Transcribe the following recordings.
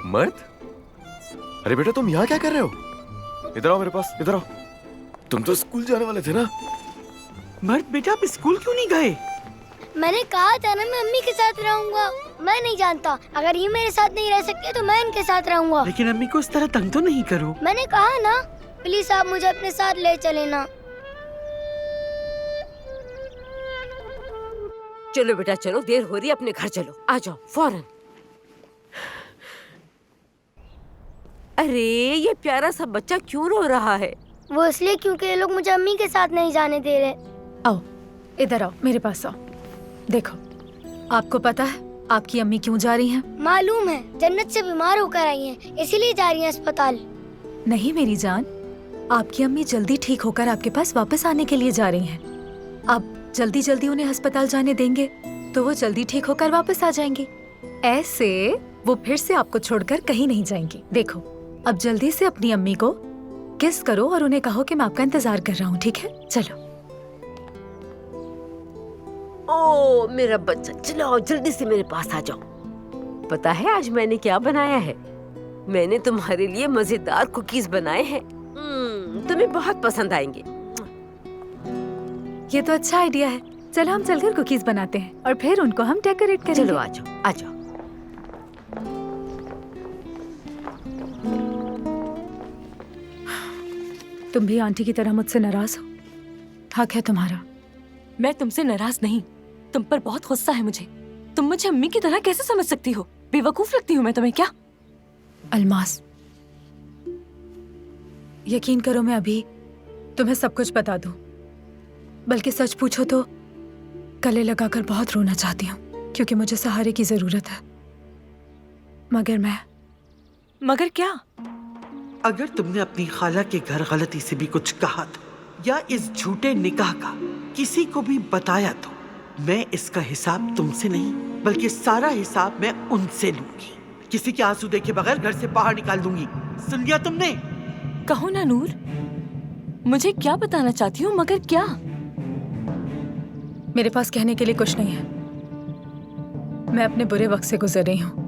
मर्द? अरे बेटा तुम यहाँ क्या कर रहे हो? इधर आओ मेरे पास, इधर आओ। तुम तो स्कूल जाने वाले थे ना? मर्द बेटा आप स्कूल क्यों नहीं गए? मैंने कहा था ना मैं अम्मी के साथ रहूंगा। मैं नहीं जानता, अगर ये मेरे साथ नहीं रह सकते तो मैं इनके साथ रहूंगा। लेकिन अम्मी को इस तरह तंग तो नहीं करो। मैंने कहा ना, प्लीज आप मुझे अपने साथ ले चले ना। चलो बेटा चलो, देर हो रही है, अपने घर चलो। आ जाओ फौरन। अरे ये प्यारा सा बच्चा क्यों रो रहा है? वो इसलिए क्योंकि ये लोग मुझे अम्मी के साथ नहीं जाने दे रहे। आओ इधर आओ, मेरे पास आओ। देखो, आपको पता है आपकी अम्मी क्यों जा रही हैं? मालूम है, जन्नत से बीमार होकर आई हैं, इसीलिए जा रही हैं अस्पताल। नहीं मेरी जान, आपकी अम्मी जल्दी ठीक होकर आपके पास वापस आने के लिए जा रही हैं। आप जल्दी जल्दी उन्हें अस्पताल जाने देंगे तो वो जल्दी ठीक होकर वापस आ जाएंगी। ऐसे वो फिर से आपको छोड़कर कहीं नहीं जाएंगी। देखो, अब जल्दी से अपनी अम्मी को किस करो और उन्हें कहो कि मैं आपका इंतजार कर रहा हूँ, ठीक है? चलो। ओ मेरा बच्चा, चलो आओ जल्दी से मेरे पास आ जाओ। पता है आज मैंने क्या बनाया है? मैंने तुम्हारे लिए मजेदार कुकीज बनाए हैं। तुम्हें बहुत पसंद आएंगे। ये तो अच्छा आइडिया है। चलो हम चलकर कुकीज बनाते हैं और फिर उनको हम डेकोरेट करेंगे। चलो आ जाओ, आ जाओ। तुम भी आंटी की तरह मुझसे नाराज हो? हक है तुम्हारा। मैं तुमसे नाराज नहीं, तुम पर बहुत गुस्सा है मुझे। तुम मुझे अम्मी की तरह कैसे समझ सकती हो? बेवकूफ लगती हूँ मैं तुम्हें क्या? अलमास, यकीन करो मैं अभी तुम्हें सब कुछ बता दूं, बल्कि सच पूछो तो गले लगाकर बहुत रोना चाहती हूँ क्योंकि मुझे सहारे की जरूरत है। मगर क्या? अगर तुमने अपनी खाला के घर गलती से भी कुछ कहा था या इस झूठे निकाह का किसी को भी बताया तो मैं इसका हिसाब तुमसे नहीं बल्कि सारा हिसाब मैं उनसे लूंगी। किसी के आंसू देखे बगैर घर से बाहर निकाल दूंगी। सुन लिया तुमने? कहो ना नूर, मुझे क्या बताना चाहती हूँ मगर क्या? मेरे पास कहने के लिए कुछ नहीं है। मैं अपने बुरे वक्त से गुजर रही हूँ।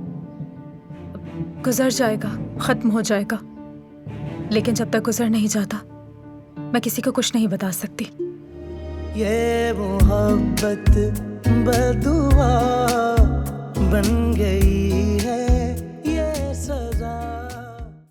गुजर जाएगा, खत्म हो जाएगा, लेकिन जब तक गुजर नहीं जाता मैं किसी को कुछ नहीं बता सकती। ये मोहब्बत बदुआ बन गई है